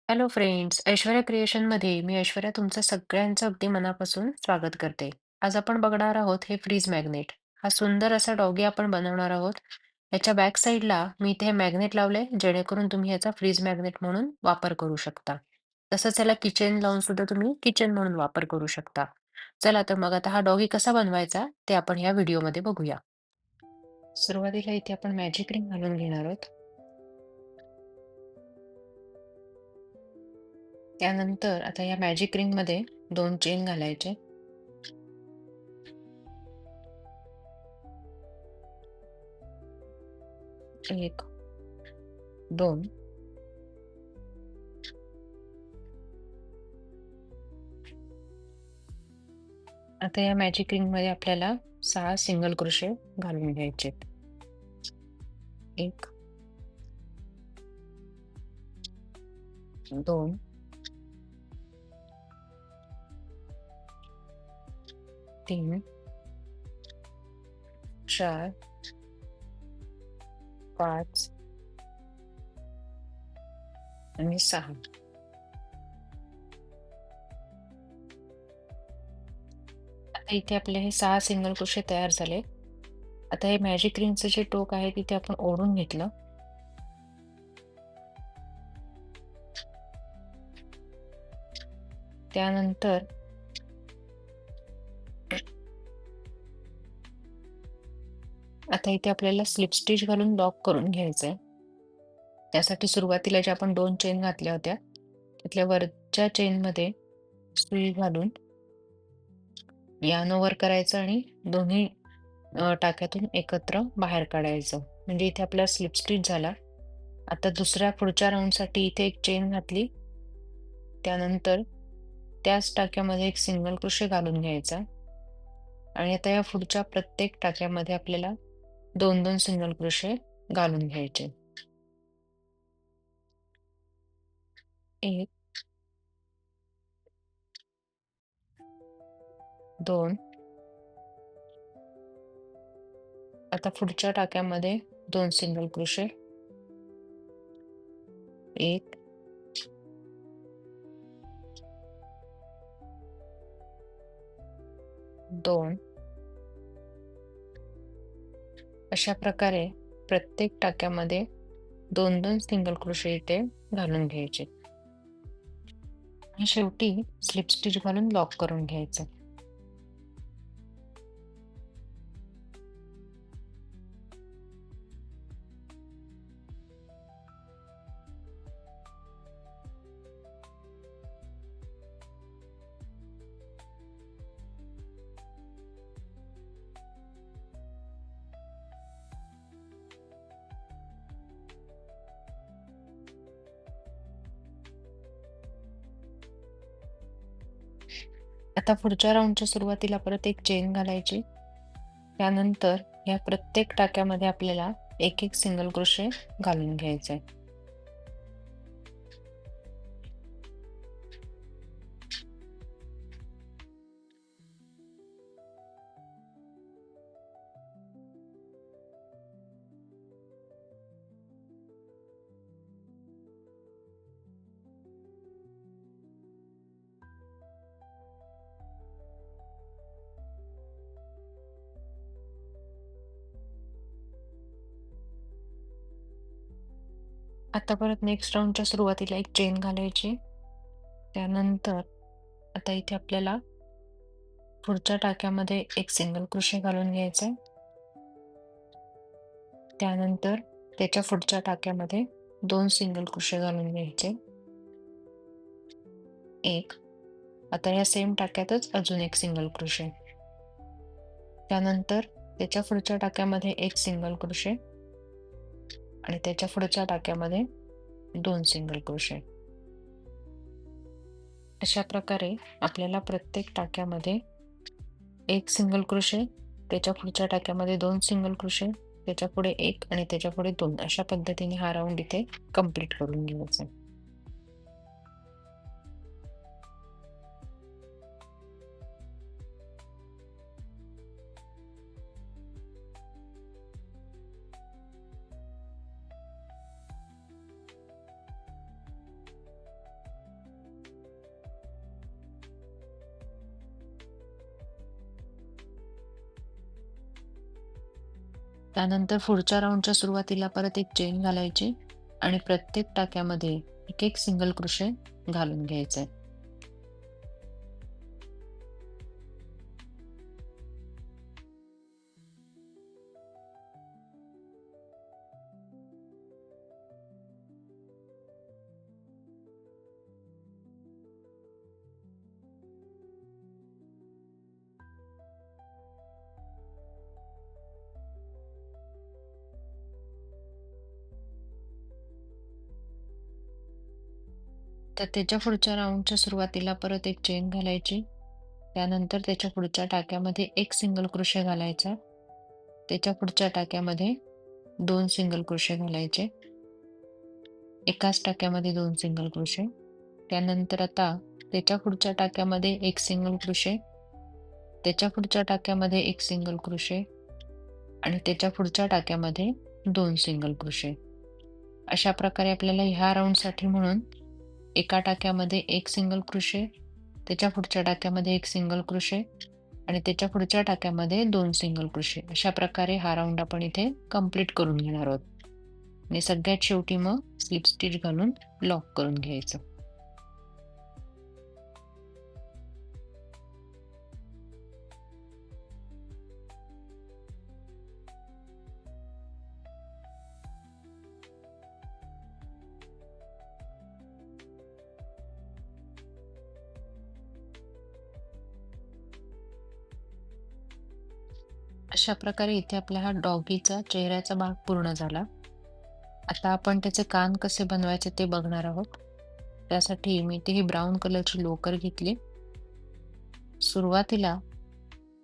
Hello friends, Aishwarya क्रिएशनमध्ये मी ऐश्वर्या तुमचं सगळ्यांचं अगदी मनापासून स्वागत करते. आज आपण बघणार आहोत हे फ्रीज मॅग्नेट. हा सुंदर असा डॉगी आपण बनवणार आहोत. याच्या बॅक साईडला मी इथे मॅग्नेट लावले जेणेकरून तुम्ही याचा फ्रीज मॅग्नेट म्हणून वापर करू शकता. तसंच याला किचन लावून सुद्धा तुम्ही किचन म्हणून वापर करू शकता. चला तर मग आता हा डॉगी कसा बनवायचा ते आपण या व्हिडिओमध्ये बघूया. सुरुवातीला इथे आपण मॅजिक रिंग घालून घेणार आहोत. त्यानंतर आता या मॅजिक रिंग मध्ये 2 चेन घालायचे. 1, 2. आता या मॅजिक रिंग मध्ये आपल्याला 6 सिंगल क्रोशे घालून घ्यायचे. 1, 2, 3, 4, 5 आणि 6. आता इथे आपले हे 6 सिंगल क्रोशे तयार झाले. आता हे मॅजिक रिंगचं जे टोक आहे तिथे आपण ओढून घेतलं. त्यानंतर आता इथे आपल्याला स्लिप स्टिच घालून लॉक करून घ्यायचंय. त्यासाठी सुरुवातीला ज्या आपण 2 चेन घातल्या होत्या, त्यातल्या वरच्या चेनमध्ये सुई घालून यानं वर करायचं आणि दोन्ही टाक्यातून एकत्र बाहेर काढायचं. म्हणजे इथे आपला स्लिप स्टिच झाला. आता दुसऱ्या पुढच्या राउंडसाठी इथे एक चेन घातली. त्यानंतर त्याच टाक्यामध्ये एक सिंगल क्रोशे घालून घ्यायचा आणि आता या पुढच्या प्रत्येक टाक्यामध्ये आपल्याला 2-2 सिंगल क्रोशे घालून घ्यायचे. 1, 2. आता पुढच्या टाक्यामध्ये 2 सिंगल क्रोशे. 1, 2. अशा प्रकारे प्रत्येक टाक्यामध्ये 2-2 सिंगल क्रोशे इथे घालून घ्यायचे आणि शेवटी स्लिप स्टिच घालून लॉक करून घ्यायचं. आता पुढच्या राउंडच्या सुरुवातीला परत एक चेन घालायची. त्यानंतर या प्रत्येक टाक्यामध्ये आपल्याला एक एक सिंगल क्रोशे घालून घ्यायचे. आता परत नेक्स्ट राउंडच्या सुरुवातीला एक चेन घालायची. त्यानंतर आता इथे आपल्याला पुढच्या टाक्यामध्ये एक सिंगल क्रोशे घालून घ्यायचे. त्यानंतर त्याच्या पुढच्या टाक्यामध्ये 2 सिंगल क्रोशे घालून घ्यायचे. 1. आता या सेम टाक्यातच अजून एक सिंगल क्रोशे. त्यानंतर त्याच्या पुढच्या टाक्यामध्ये एक सिंगल क्रोशे आणि त्याच्या पुढच्या टाक्यामध्ये 2 सिंगल क्रोशे. अशा प्रकारे आपल्याला प्रत्येक टाक्यामध्ये एक सिंगल क्रोशे, त्याच्या पुढच्या टाक्यामध्ये 2 सिंगल क्रोशे, त्याच्या पुढे 1 आणि त्याच्या पुढे 2 अशा पद्धतीने हा राउंड इथे कंप्लीट करून घ्यायचा. त्यानंतर पुढच्या राउंडच्या सुरुवातीला परत एक चेन घालायची आणि प्रत्येक टाक्यामध्ये एक एक सिंगल क्रोशे घालून घ्यायचे. तर त्याच्या पुढच्या राउंडच्या सुरुवातीला परत एक चेन घालायची. त्यानंतर त्याच्या पुढच्या टाक्यामध्ये एक सिंगल क्रोशे घालायचा. त्याच्या पुढच्या टाक्यामध्ये 2 सिंगल क्रोशे घालायचे. एकाच टाक्यामध्ये 2 सिंगल क्रोशे. त्यानंतर आता त्याच्या पुढच्या टाक्यामध्ये एक सिंगल क्रोशे, त्याच्या पुढच्या टाक्यामध्ये एक सिंगल क्रोशे आणि त्याच्या पुढच्या टाक्यामध्ये 2 सिंगल क्रोशे. अशा प्रकारे आपल्याला ह्या राउंडसाठी म्हणून एका टाक्यामध्ये एक सिंगल क्रोशे, त्याच्या पुढच्या टाक्यामध्ये एक सिंगल क्रोशे आणि त्याच्या पुढच्या टाक्यामध्ये 2 सिंगल क्रोशे. अशा प्रकारे हा राउंड आपण इथे कंप्लीट करून घेणार आहोत आणि सगळ्यात शेवटी मग स्लिप स्टिच घालून लॉक करून घ्यायचं. अशा प्रकारे इथे आपला हा डॉगीचा चेहऱ्याचा भाग पूर्ण झाला. आता आपण त्याचे कान कसे बनवायचे ते बघणार आहोत. त्यासाठी मी इथे ही ब्राऊन कलरची लोकर घेतली. सुरुवातीला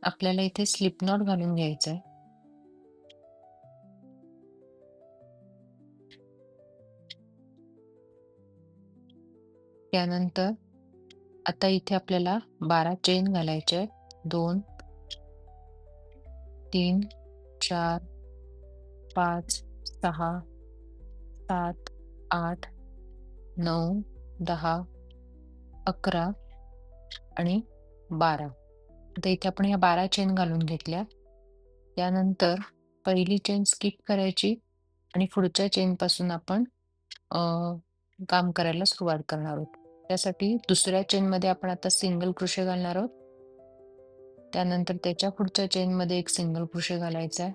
आपल्याला इथे स्लिप नॉट घालून घ्यायचं आहे. त्यानंतर आता इथे आपल्याला 12 चेन घालायचे आहेत. 2, 3, 4, 5, 6, 7, 8, 9, 10, 11 आणि 12. आता इथे आपण ह्या 12 चेन घालून घेतल्या. त्यानंतर पहिली चेन स्किप करायची आणि पुढच्या चेन पासून आपण काम करायला सुरुवात करणार आहोत. त्यासाठी दुसऱ्या चेनमध्ये आपण आता सिंगल क्रोशे घालणार आहोत. त्यानंतर त्याच्या पुढच्या चेनमध्ये एक सिंगल क्रोशे घालायचा आहे.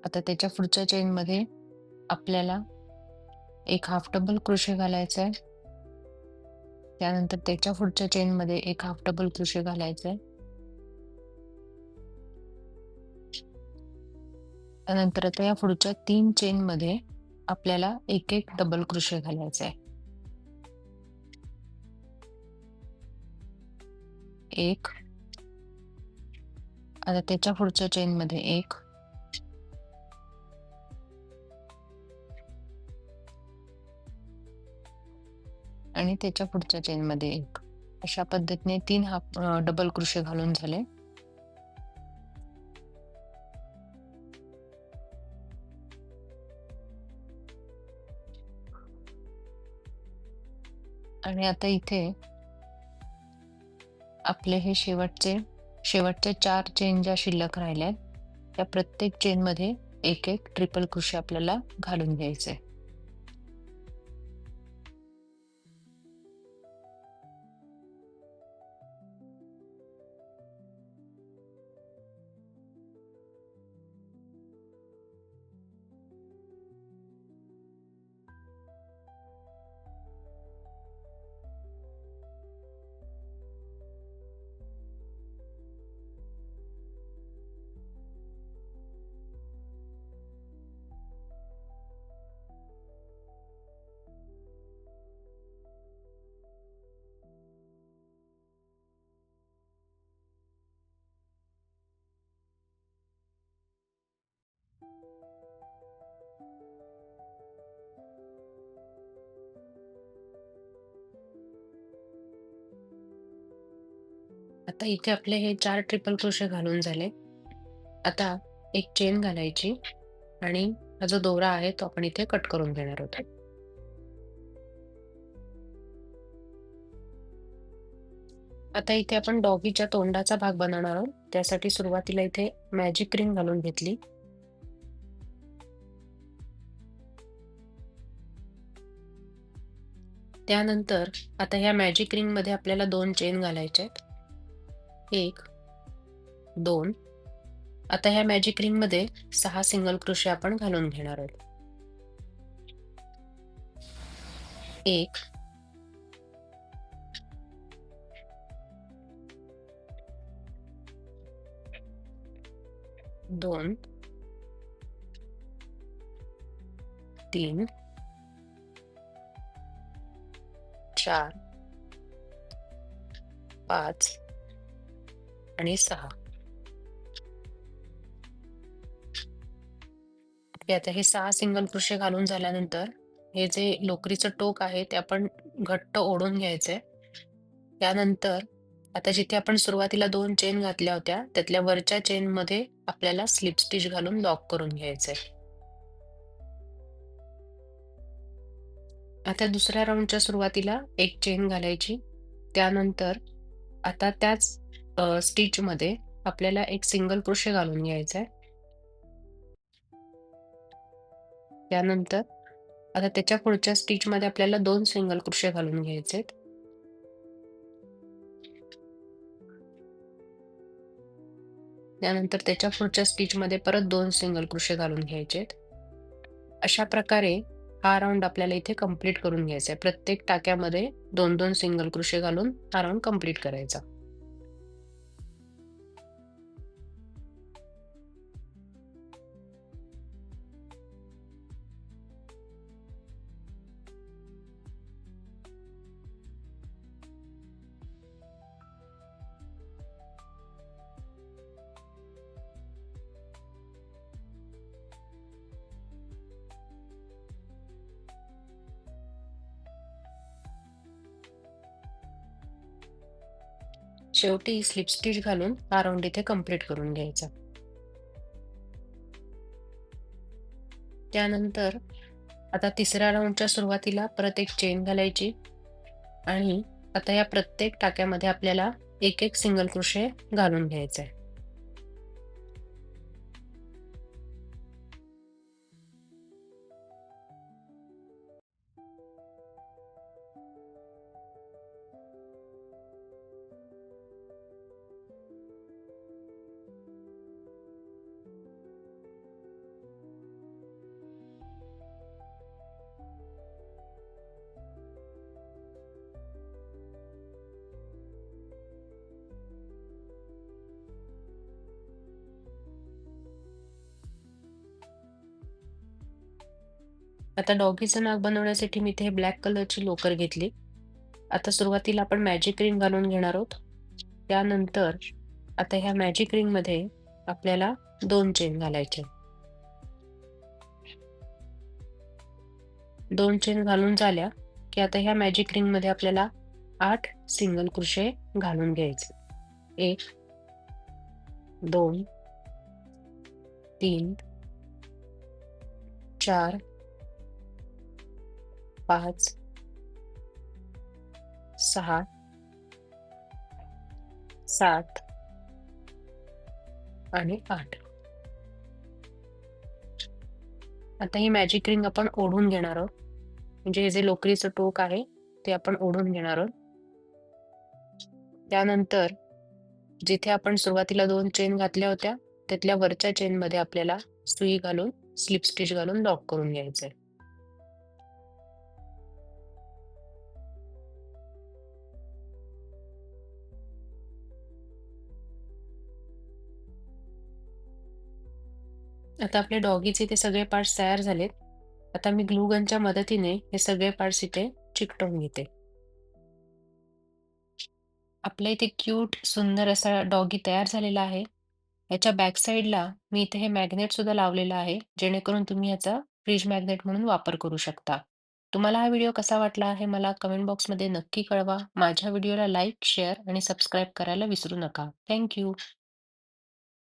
आता त्याच्या पुढच्या चेनमध्ये आपल्याला एक हाफ डबल क्रोशे घालायचा आहे. त्यानंतर त्याच्या पुढच्या चेनमध्ये एक हाफ डबल क्रोशे घालायचा आहे. त्यानंतर आता या पुढच्या 3 चेनमध्ये आपल्याला एक एक डबल क्रोशे घालायचा आहे. 1, आता त्याच्या पुढच्या चेनमध्ये 1, आणि त्याच्या पुढच्या चेनमध्ये 1. अशा पद्धतीने 3 हाफ डबल क्रोशे घालून झाले. आणि आता इथे आपले हे शेवटचे 4 चेन ज्या शिल्लक राहिल्यात त्या प्रत्येक चेनमध्ये एक एक ट्रिपल क्रोशे आपल्याला घालून घ्यायचे. आता इथे आपले हे 4 ट्रिपल क्रोशे घालून झाले. आता एक चेन घालायची आणि हा जो दोरा आहे तो आपण इथे कट करून घेणार आहोत. आता इथे आपण डॉगीच्या तोंडाचा भाग बनवणार आहोत. त्यासाठी सुरुवातीला इथे मॅजिक रिंग घालून घेतली. त्यानंतर आता ह्या मॅजिक रिंगमध्ये आपल्याला 2 चेन घालायच्या आहेत. 1, 2. आता ह्या मॅजिक रिंगमध्ये 6 सिंगल क्रोशे आपण घालून घेणार आहोत. 1, 2, 3, 4, 5 आणि 6. हे आता हे 6 सिंगल क्रोशे घालून झाल्यानंतर हे जे लोकरीचं टोक आहे ते आपण घट्ट ओढून घ्यायचंय. त्यानंतर आता जिथे आपण सुरुवातीला 2 चेन घातल्या होत्या, त्यातल्या वरच्या चेनमध्ये आपल्याला स्लिप स्टिच घालून लॉक करून घ्यायचंय. आता दुसऱ्या राउंडच्या सुरुवातीला 1 चेन घालायची. त्यानंतर आता त्याच स्टिचमध्ये आपल्याला एक सिंगल क्रोशे घालून घ्यायचा आहे. त्यानंतर आता त्याच्या पुढच्या स्टिचमध्ये आपल्याला 2 सिंगल क्रोशे घालून घ्यायचे आहेत. त्यानंतर त्याच्या पुढच्या स्टिचमध्ये परत 2 सिंगल क्रोशे घालून घ्यायचे आहेत. अशा प्रकारे हा राउंड आपल्याला इथे कंप्लीट करून घ्यायचा आहे. प्रत्येक टाक्यामध्ये 2-2 सिंगल क्रोशे घालून हा राउंड कंप्लीट करायचा. शेवटी स्लिप स्टिच घालून हा राउंड इथे कंप्लीट करून घ्यायचा. त्यानंतर आता तिसऱ्या राउंडच्या सुरुवातीला परत एक चेन घालायची आणि आता या प्रत्येक टाक्यामध्ये आपल्याला एक एक सिंगल क्रोशे घालून घ्यायचा आहे. आता डॉगीचं नाक बनवण्यासाठी मी इथे ब्लॅक कलरची लोकर घेतली. आता सुरुवातीला आपण मॅजिक रिंग घालून घेणार आहोत. त्यानंतर आता ह्या मॅजिक रिंगमध्ये आपल्याला 2 चेन घालायचे. 2 चेन घालून झाल्या की आता ह्या मॅजिक रिंगमध्ये आपल्याला 8 सिंगल क्रोशे घालून घ्यायचे. 1, 2, 3, 4, 5, 6, 7 आणि 8. आता ही मॅजिक रिंग आपण ओढून घेणार आहोत. म्हणजे हे जे लोकरीचं टोक आहे ते आपण ओढून घेणार आहोत. त्यानंतर जिथे आपण सुरुवातीला 2 चेन घातल्या होत्या, त्यातल्या वरच्या चेनमध्ये आपल्याला सुई घालून स्लिप स्टिच घालून लॉक करून घ्यायचंय. आता आपले डॉगीचे इथे सगळे पार्ट्स तयार झालेत. आता मी ग्लू गनच्या मदतीने हे सगळे पार्ट्स इथे चिकटवून घेते. आपल्या इथे क्यूट सुंदर असा डॉगी तयार झालेला आहे. याच्या बॅक साईडला मी इथे हे मॅग्नेट सुद्धा लावलेलं आहे, जेणेकरून तुम्ही याचा फ्रीज मॅग्नेट म्हणून वापर करू शकता. तुम्हाला हा व्हिडिओ कसा वाटला हे मला कमेंट बॉक्समध्ये नक्की कळवा. माझ्या व्हिडिओला लाईक, शेअर आणि सबस्क्राईब करायला विसरू नका. Thank you.